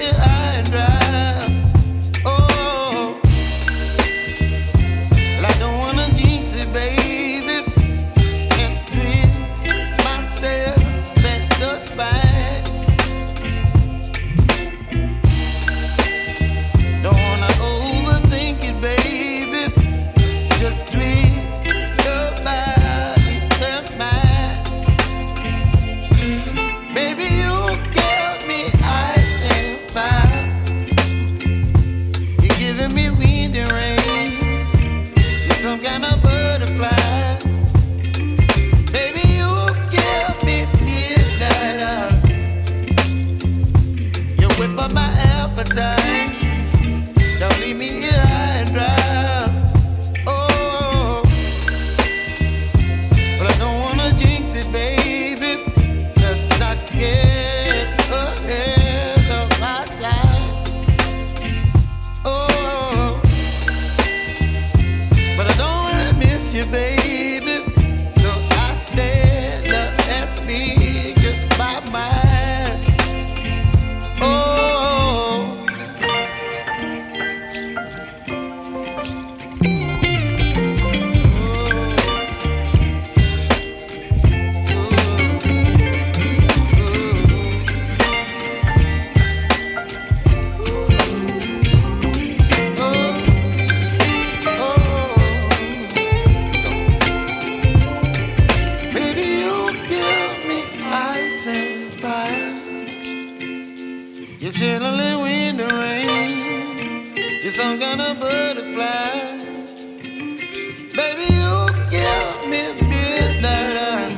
here high and dry. Oh, well, I don't wanna jinx it, baby, and twist myself at the spine. Don't wanna overthink it, baby. It's just twist your body and mine. Baby, you give me ice and fire. You're giving me wind and rain. You're some kind of butterfly. Baby, you give me midnight. You whip up my appetite. Don't leave me here high and dry. Oh, but I don't wanna jinx it, baby. Let's not get ahead of my time. Oh, but I don't wanna miss you, baby. So I stand up and speak my mind. Oh. Baby, you give me ice and fire. You're chilling wind and rain. You're some kind of butterfly. Baby, you give me midnight.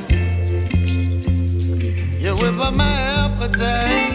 You whip up my appetite.